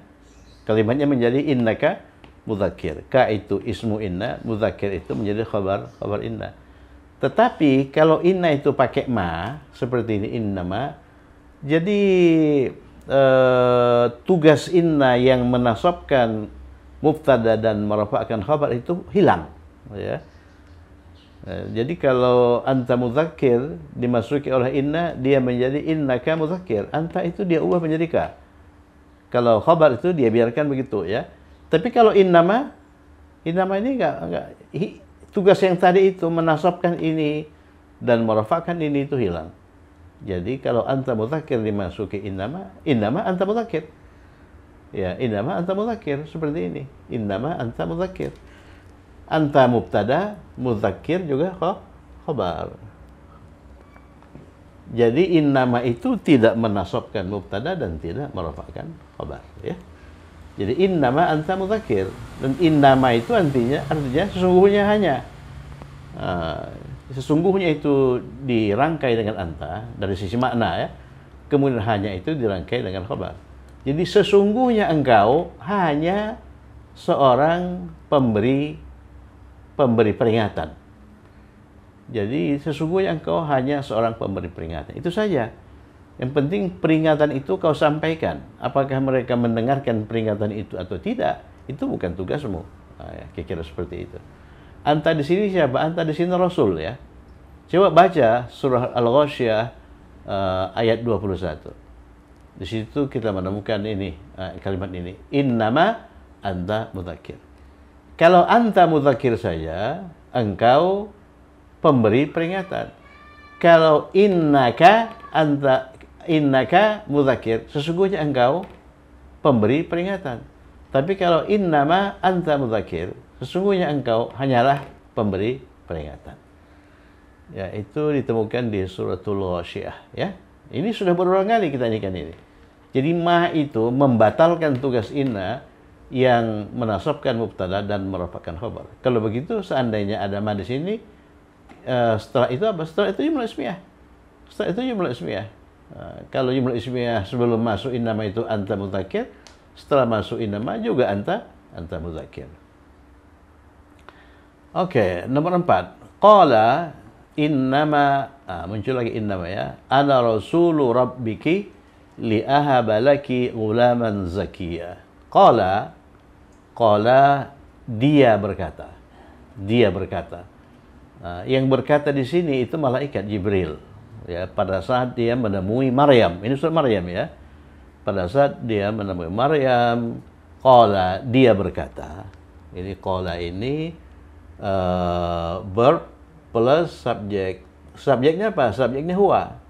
kalimatnya menjadi innaka muzakkir. Ka itu ismu inna, muzakkir itu menjadi khabar inna. Tetapi kalau inna itu pakai ma seperti ini, innama, jadi tugas inna yang menasabkan mubtada dan merafa'kan khabar itu hilang, ya. Jadi kalau anta muzakkir dimasuki oleh inna, dia menjadi innaka muzakkir. Anta itu dia ubah menjadi ka. Kalau khabar itu dia biarkan begitu ya. Tapi kalau innama ini enggak tugas yang tadi itu menasabkan ini dan merafa'kan ini itu hilang. Jadi kalau anta muzakkir dimasuki innama anta muzakkir. Ya, innama anta muzakkir seperti ini. Innama anta muzakkir. Anta mubtada, muzakkir juga khabar. Jadi innama itu tidak menasabkan mubtada dan tidak merafa'kan khabar, ya. Jadi innama anta muzakkir, dan innama itu artinya sesungguhnya hanya. Sesungguhnya itu dirangkai dengan anta dari sisi makna ya. Kemudian hanya itu dirangkai dengan khabar. Jadi sesungguhnya engkau hanya seorang pemberi peringatan. Jadi sesungguhnya engkau hanya seorang pemberi peringatan. Itu saja. Yang penting peringatan itu kau sampaikan. Apakah mereka mendengarkan peringatan itu atau tidak, itu bukan tugasmu. Ya, kira-kira seperti itu. Anta di sini siapa? Anta di sini Rasul ya. Coba baca surah Al-Ghasyiyah ayat 21. Di situ kita menemukan ini kalimat ini. Innama anta muzakkir. Kalau anta muzakkir saja, engkau pemberi peringatan. Kalau innaka muzakkir, sesungguhnya engkau pemberi peringatan. Tapi kalau innama anta muzakkir, sesungguhnya engkau hanyalah pemberi peringatan. Ya, itu ditemukan di suratul Ghasyiyah ya. Ini sudah berulang kali kita nyanyikan ini. Jadi ma itu membatalkan tugas inna yang menasabkan mubtada dan merafa'kan khabar. Kalau begitu seandainya ada ma di sini, setelah itu apa? Setelah itu jumlah ismiyah. Setelah itu jumlah ismiyah. Kalau jumlah ismiyah sebelum masuk innama itu anta mudzakir, setelah masuk innama juga anta mudzakir. Oke, nomor 4. Qala innama, muncul lagi innama ya. Ana rasulu rabbiki li ahaba laki ghulaman zakiya. Qala dia berkata. Yang berkata di sini itu malaikat Jibril. Ya, pada saat dia menemui Maryam. Ini surat Maryam ya. Pada saat dia menemui Maryam, qala dia berkata. Ini qala ini verb plus subjek. Subjeknya apa? Subjeknya huwa.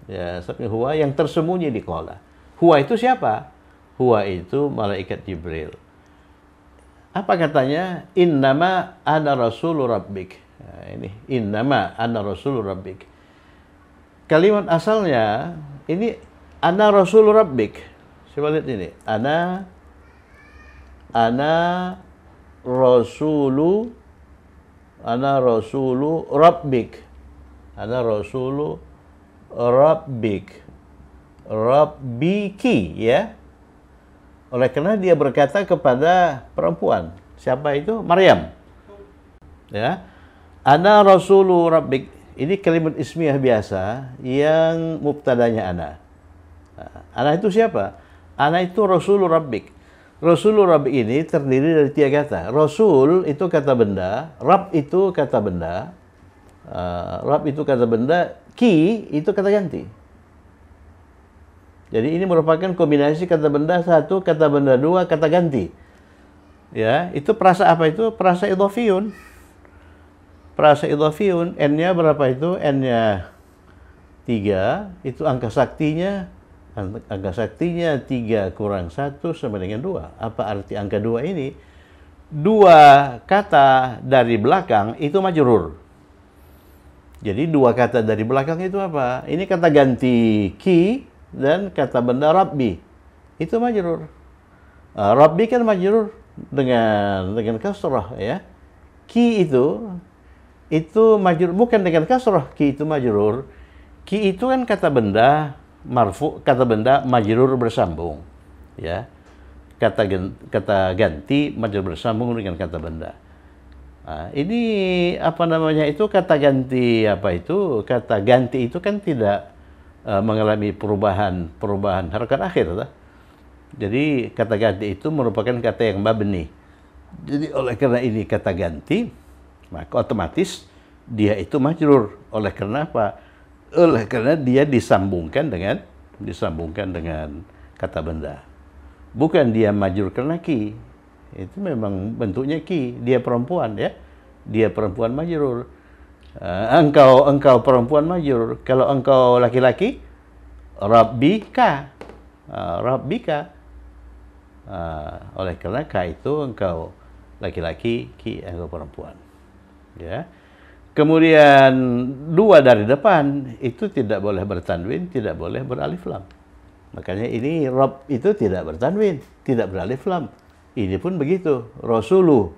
Ya, subjeknya huwa yang tersembunyi di qala. Huwa itu siapa? Huwa itu malaikat Jibril. Apa katanya? Innama ana rasulu rabbik. Nah, ini innama ana rasulu rabbik. Kalimat asalnya ini ana rasulu rabbik. Coba lihat ini. Ana rasulu rabbik. Ana rasulu rabbik. Rabbiki ya. Oleh karena dia berkata kepada perempuan. Siapa itu? Maryam. Ya. Ana rasulu rabbik. Ini kalimat ismiyah biasa yang mubtadanya ana. Ana itu siapa? Ana itu Rasulur Rabbik. Rasulur Rabbik ini terdiri dari 3 kata. Rasul itu kata benda, Rabb itu kata benda, ki itu kata ganti. Jadi ini merupakan kombinasi kata benda 1, kata benda 2, kata ganti. Ya, itu perasa apa itu? Perasa idhofiyun. Perasa idhofiyun, n-nya berapa itu? N-nya 3, itu angka saktinya 3 kurang 1 sama dengan 2. Apa arti angka 2 ini? 2 kata dari belakang itu majrur. Jadi 2 kata dari belakang itu apa? Ini kata ganti ki dan kata benda rabbi. Itu majrur. Rabbi kan majrur dengan kasrah ya. Ki itu majrur bukan dengan kasrah, ki itu majrur. Ki itu kan kata benda marfu, kata benda majrur bersambung. Ya. Kata ganti majrur bersambung dengan kata benda. Nah, ini apa namanya itu kata ganti apa itu? Kata ganti itu kan tidak mengalami perubahan harakat akhir. Tak? Jadi kata ganti itu merupakan kata yang mabni. Jadi oleh karena ini kata ganti, maka otomatis dia itu majrur. Oleh karena apa? Oleh karena dia disambungkan dengan kata benda. Bukan dia majrur karena ki. Itu memang bentuknya ki. Dia perempuan ya. Dia perempuan majrur. Engkau perempuan majrur. Kalau engkau laki-laki, rabbika. Rabbika. Oleh karena ka itu engkau laki-laki, ki engkau perempuan. Ya. Kemudian 2 dari depan itu tidak boleh bertanwin, tidak boleh beralif lam. Makanya ini Rabb itu tidak bertanwin, tidak beralif lam. Ini pun begitu. Rasulu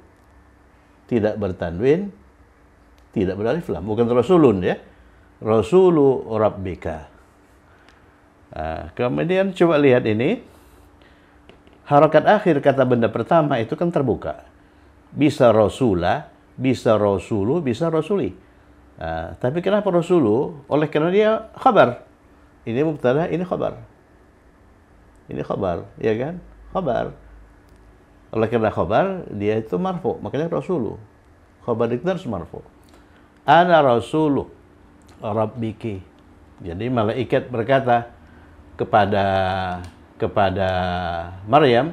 tidak bertanwin, tidak beralif lam. Bukan Rasulun ya. Rasulu Rabbika. Kemudian coba lihat ini. Harakat akhir kata benda pertama itu kan terbuka. Bisa Rasulah, bisa Rasulu, bisa Rasuli. Tapi kenapa Rasulu? Oleh karena dia khabar. Ini mubtada, ini khabar. Ini khabar, ya kan? Khabar. Oleh karena khabar, dia itu marfu. Makanya Rasulu. Khabar itu harus marfu. Ana Rasulu Rabbiki. Jadi malaikat berkata kepada Maryam,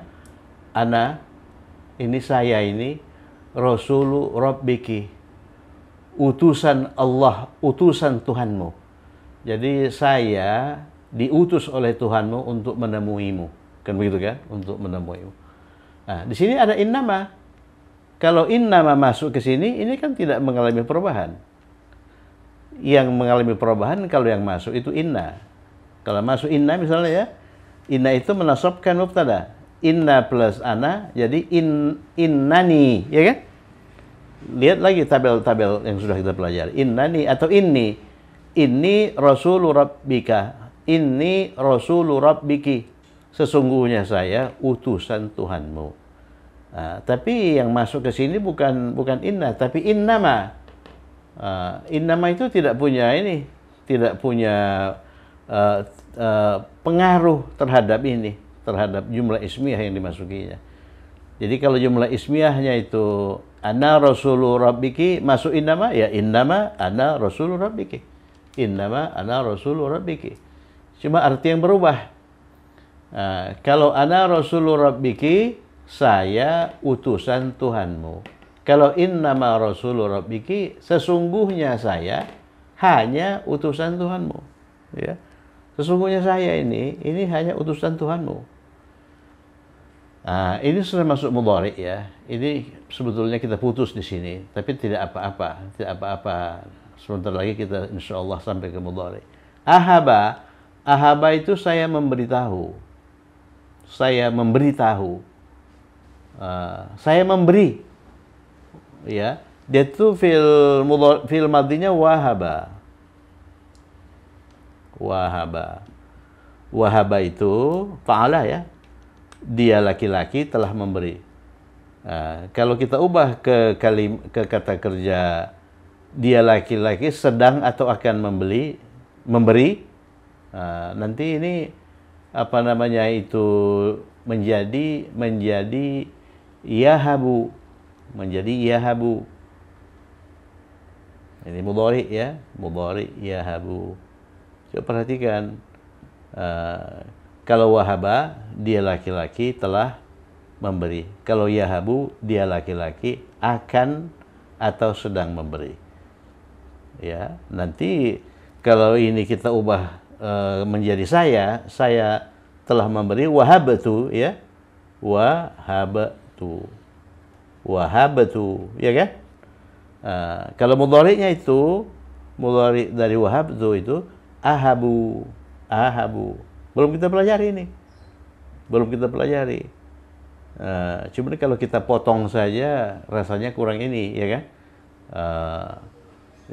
ana, ini saya ini Rasulu Rabbiki, utusan Allah, utusan Tuhanmu. Jadi saya diutus oleh Tuhanmu untuk menemuimu. Kan begitu kan? Untuk menemuimu. Nah, di sini ada innama. Kalau innama masuk ke sini, ini kan tidak mengalami perubahan. Yang mengalami perubahan kalau yang masuk itu inna. Kalau masuk inna misalnya ya, inna itu menasabkan mubtada. Inna plus ana jadi innani, ya kan? Lihat lagi tabel-tabel yang sudah kita pelajari. Innani atau inni. Inni rasulu rabbika, inni rasulu rabbiki, sesungguhnya saya utusan Tuhanmu. Nah, tapi yang masuk ke sini bukan inna, tapi innama. Innama itu tidak punya ini, tidak punya pengaruh terhadap ini, terhadap jumlah ismiyah yang dimasukinya. Jadi kalau jumlah ismiyahnya itu ana rasulu rabbiki, masuk innama, ya innama ana rasulu rabbiki. Innama ana rasulu rabbiki. Cuma arti yang berubah. Kalau ana rasulu rabbiki, saya utusan Tuhanmu. Kalau innama rasulu rabbiki, sesungguhnya saya hanya utusan Tuhanmu. Ya. Sesungguhnya saya ini hanya utusan Tuhanmu. Ini sudah masuk mudhari ya. Ini sebetulnya kita putus di sini, tapi tidak apa-apa, tidak apa-apa. Sebentar lagi kita insya Allah sampai ke mudhari. Ahaba, ahaba itu saya memberitahu, saya memberitahu, saya memberi. Ya, dia itu fil madinya wahaba, wahaba, wahaba itu fa'ala ya. Dia laki-laki telah memberi. Kalau kita ubah ke kata kerja dia laki-laki sedang atau akan memberi, nanti ini apa namanya itu menjadi yahabu, menjadi yahabu. Ini mudhari ya, mudhari yahabu. Coba perhatikan. Kalau wahaba, dia laki-laki telah memberi. Kalau yahabu, dia laki-laki akan atau sedang memberi. Ya, nanti kalau ini kita ubah menjadi saya telah memberi wahabatu ya. Wahabatu, ya kan? Kalau mudhari'nya itu, mudhari dari wahabtu itu ahabu. Belum kita pelajari ini. Belum kita pelajari. Cuma kalau kita potong saja rasanya kurang ini, ya kan?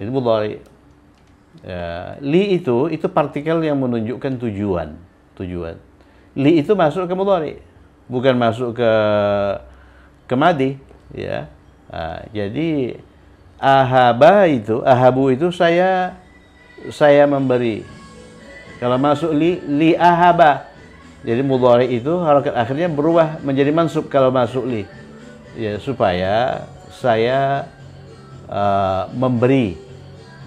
Ini mudhari. Li itu partikel yang menunjukkan tujuan. Li itu masuk ke mudhari, bukan masuk ke madi, ya. Jadi ahabu itu saya memberi. Kalau masuk li ahaba. Jadi mudhari itu harakat akhirnya berubah menjadi mansub kalau masuk li. Ya, supaya saya memberi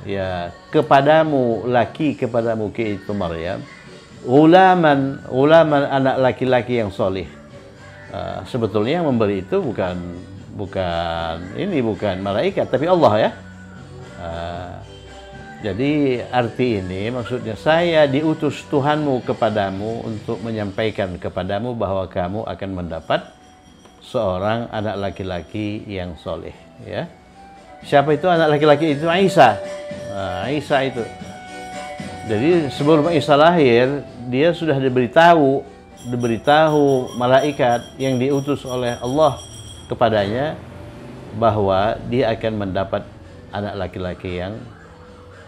ya kepadamu, kepadamu itu Maryam, ulaman anak laki-laki yang solih. Sebetulnya yang memberi itu bukan malaikat tapi Allah ya. Jadi arti ini maksudnya saya diutus Tuhanmu kepadamu untuk menyampaikan kepadamu bahwa kamu akan mendapat seorang anak laki-laki yang soleh. Ya. Siapa itu anak laki-laki itu? Isa. Isa itu. Jadi sebelum Isa lahir, dia sudah diberitahu malaikat yang diutus oleh Allah kepadanya bahwa dia akan mendapat anak laki-laki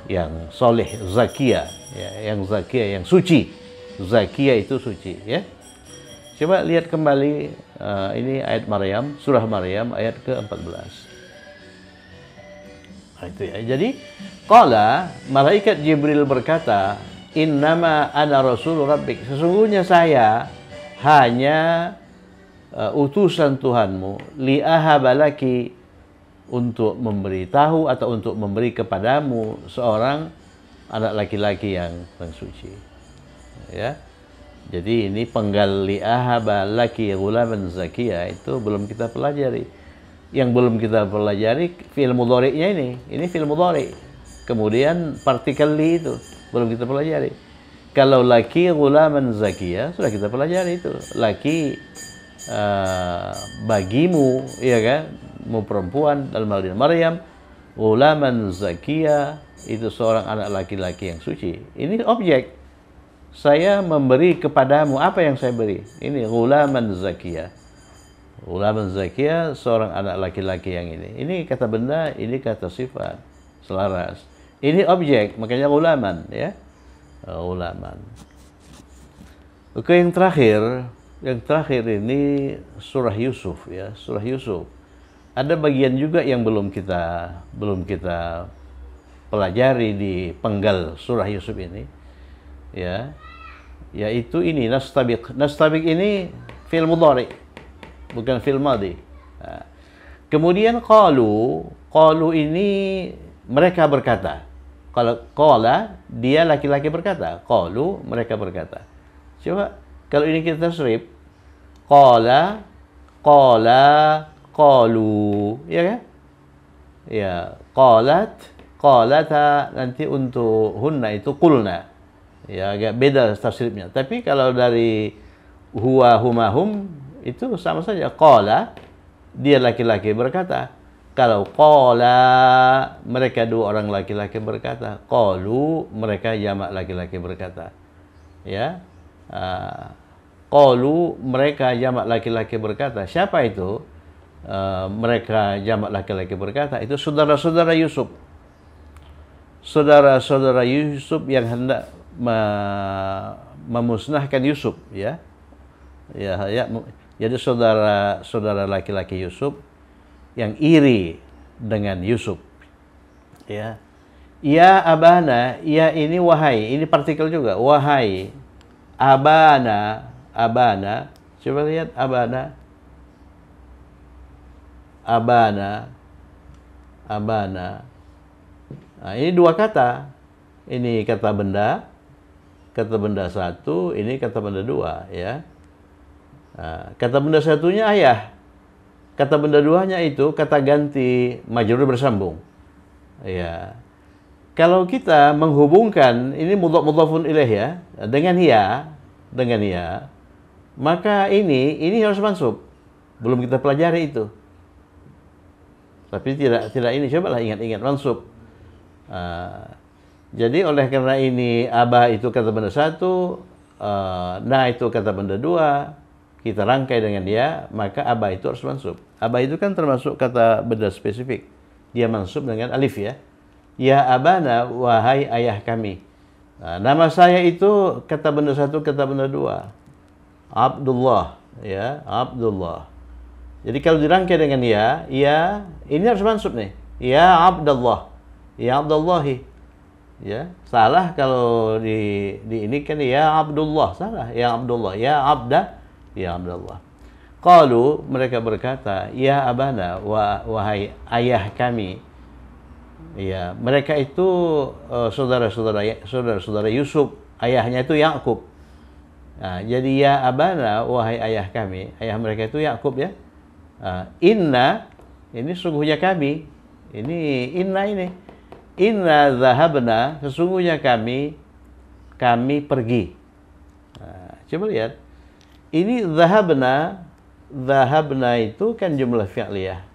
yang soleh, zakia, ya, yang zakia, yang suci. Zakia itu suci, ya. Coba lihat kembali ini ayat Maryam, surah Maryam ayat ke-14. Itu ya. Jadi qala, malaikat Jibril berkata, innama ana rasul rabbik, sesungguhnya saya hanya utusan Tuhanmu, li ahabalaki, untuk memberitahu atau untuk memberi kepadamu seorang anak laki-laki yang suci. Ya. Jadi ini penggal li ahaba laki ghulaman zakiya itu belum kita pelajari. Yang belum kita pelajari fi'il mudhari'nya ini fi'il mudhari'. Kemudian partikel li itu belum kita pelajari. Kalau laki ghulaman zakiya sudah kita pelajari itu. Laki bagimu, ya kan? Mu perempuan dalam hal ini Maryam, ulaman zakiya itu seorang anak laki-laki yang suci. Ini objek. Saya memberi kepadamu apa yang saya beri. Ini ulaman zakiya. Ulaman zakiya seorang anak laki-laki yang ini. Ini kata benda, ini kata sifat. Selaras. Ini objek, makanya ghulaman ya. Ghulaman. Oke, yang terakhir ini surah Yusuf ya, surah Yusuf. Ada bagian juga yang belum kita pelajari di penggal surah Yusuf ini ya, yaitu ini nastabiq. Nastabiq ini fi'il mudhari, bukan fi'il madhi. Nah, kemudian qalu ini mereka berkata. Kalau qala dia laki-laki berkata, qalu mereka berkata. Coba kalau ini kita tasrif, qala qalu, ya kan? Ya, qalata nanti untuk hunna itu qulna. Ya, agak beda tasrifnya. Tapi kalau dari huwa huma hum itu sama saja. Qala dia laki-laki berkata. Kalau qala mereka dua orang laki-laki berkata. Qalu mereka jamak laki-laki berkata. Ya. Qalu mereka jamak laki-laki berkata. Siapa itu? Mereka jamak laki-laki berkata. Itu saudara-saudara Yusuf. Saudara-saudara Yusuf yang hendak memusnahkan Yusuf, ya. Jadi saudara laki-laki Yusuf yang iri dengan Yusuf, ya. Ya abana, ya ini wahai, ini partikel juga, wahai. Abana, coba lihat abana. Nah, ini dua kata. Ini kata benda satu, ini kata benda dua, ya. Nah, kata benda satunya ayah. Kata benda duanya itu kata ganti majrur bersambung. Ya. Kalau kita menghubungkan ini mudhafun ilaih ya dengan ya, maka ini harus mansub. Belum kita pelajari itu. Tapi tidak ini, cobalah ingat-ingat mansub. Jadi oleh karena ini abah itu kata benda satu, nah itu kata benda dua, kita rangkai dengan dia, maka abah itu harus mansub. Abah itu kan termasuk kata benda spesifik. Dia mansub dengan alif ya. Ya abana, wahai ayah kami. Nah, nama saya itu kata benda satu, kata benda dua. Abdullah, ya, Abdullah. Jadi kalau dirangkai dengan ya, ini harus mansub nih. Ya Abdullah, ya Abdullahi. Ya, salah kalau di ini kan ya Abdullah, salah. Ya Abdullah, ya Abdullah. Qalu mereka berkata, ya abana, wahai ayah kami. Ya, mereka itu saudara Yusuf, ayahnya itu Yakub. Nah, jadi ya abana, wahai ayah kami, ayah mereka itu Yakub ya. Inna ini sungguhnya kami. Inna zahabna, sesungguhnya kami pergi. Nah, coba lihat. Ini zahabna itu kan jumlah fi'liyah.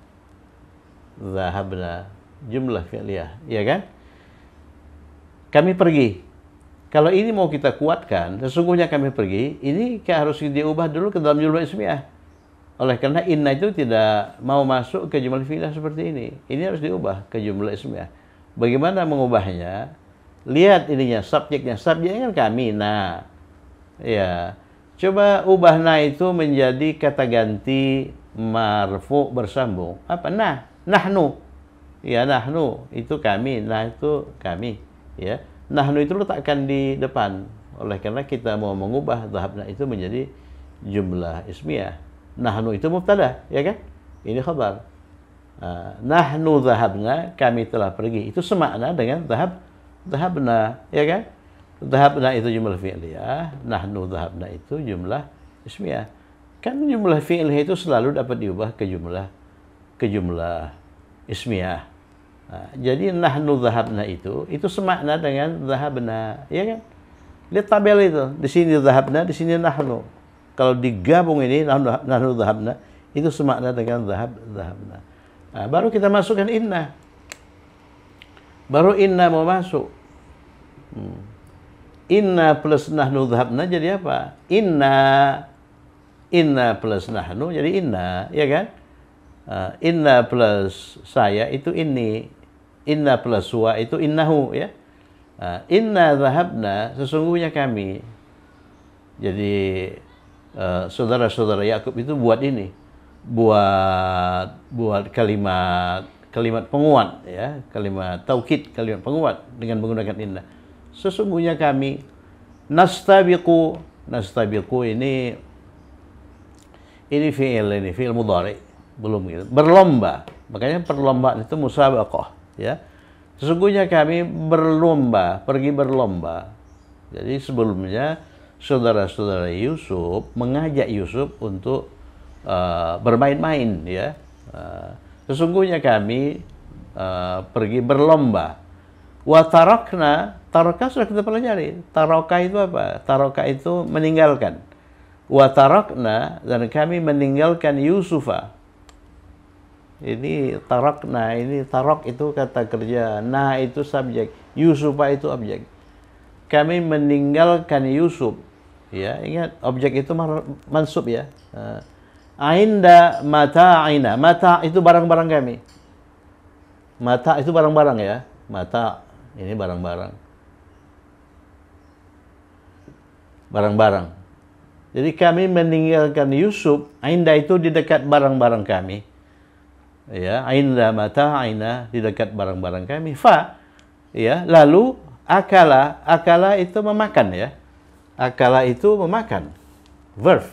Zahabna, jumlah fi'liyah, ya kan? Kami pergi. Kalau ini mau kita kuatkan, sesungguhnya kami pergi, ini harus diubah dulu ke dalam jumlah ismiyah. Oleh karena inna itu tidak mau masuk ke jumlah fi'liyah seperti ini. Ini harus diubah ke jumlah ismiyah. Bagaimana mengubahnya? Lihat ininya, subjeknya kan kami, nah. Ya. Coba ubah na itu menjadi kata ganti marfu bersambung. Apa? Nahnu. Ya, nahnu itu kami, nah itu kami, ya. Nahnu itu letakkan di depan. Oleh karena kita mau mengubah dhahabna itu menjadi jumlah ismiyah. Nahnu itu mubtada, ya kan? Ini khabar. Nahnu dhahabna, kami telah pergi. Itu semakna dengan dhahabna, ya kan? Dhahabna itu jumlah fi'liyah, nahnu dhahabna itu jumlah ismiyah. Kan jumlah fi'liyah itu selalu dapat diubah ke jumlah ismiyah. Nah, jadi nahnu dhahabna itu semakna dengan dhahabna, ya kan? Lihat tabel itu, di sini dhahabna, di sini nahnu. Kalau digabung ini nahnu dhahabna itu semakna dengan dhahabna. Nah, baru kita masukkan inna. Baru inna mau masuk. Inna plus nahnu dhahabna jadi apa? Inna plus nahnu jadi inna, ya kan? Inna plus saya itu ini. Inna plus wa itu innahu ya. Inna dhahabna, sesungguhnya kami. Jadi saudara-saudara Yakub itu buat ini, buat kalimat penguat ya, kalimat taukid, kalimat penguat dengan menggunakan inna. Sesungguhnya kami nastabiqu ini fi'il mudhari, belum gitu. Berlomba. Makanya perlombaan itu musabaqah ya. Sesungguhnya kami berlomba, pergi berlomba. Jadi sebelumnya saudara-saudara Yusuf mengajak Yusuf untuk bermain-main ya. Sesungguhnya kami pergi berlomba. Wa tarakna, taraka sudah kita pelajari. Taraka itu apa? Taraka itu meninggalkan. Wa tarakna, dan kami meninggalkan Yusufa. Ini tarakna, ini tarok itu kata kerja, nah itu subjek, Yusufa itu objek. Kami meninggalkan Yusuf. Ya, ingat objek itu mansub ya. Ainda mata'ina. Mata itu barang-barang kami. Mata itu barang-barang ya. Mata ini barang-barang. Barang-barang. Jadi kami meninggalkan Yusuf. Ainda itu di dekat barang-barang kami. Ya, ainda mata'ina, di dekat barang-barang kami. Fa ya, lalu akala itu memakan ya. Akala itu memakan. Verb.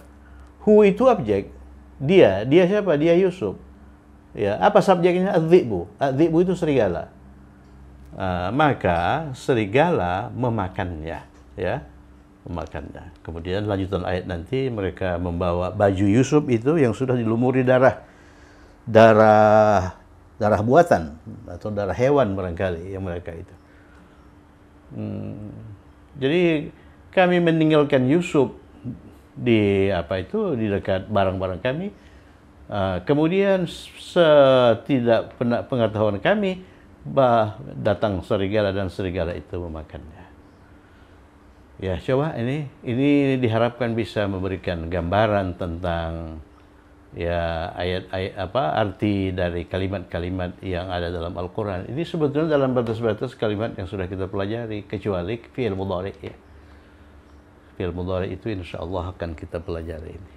Who itu objek. Dia siapa? Dia Yusuf. Ya, apa subjeknya? Adz-dzi'bu. Adz-dzi'bu itu serigala. Maka serigala memakannya, ya. Memakannya. Kemudian lanjutan ayat nanti mereka membawa baju Yusuf itu yang sudah dilumuri darah buatan atau darah hewan barangkali yang mereka itu. Jadi kami meninggalkan Yusuf di di dekat barang-barang kami. Kemudian setidak pengetahuan kami datang serigala dan serigala itu memakannya. Ya, coba ini diharapkan bisa memberikan gambaran tentang ya ayat-ayat arti dari kalimat-kalimat yang ada dalam Al-Qur'an. Ini sebetulnya dalam batas-batas kalimat yang sudah kita pelajari, kecuali fi'il mudhari ya. Fi'il mudhari itu insyaallah akan kita pelajari ini.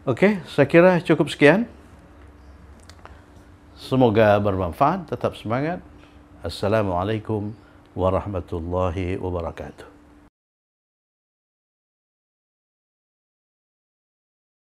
Oke, saya kira cukup sekian. Semoga bermanfaat, tetap semangat. Assalamualaikum warahmatullahi wabarakatuh.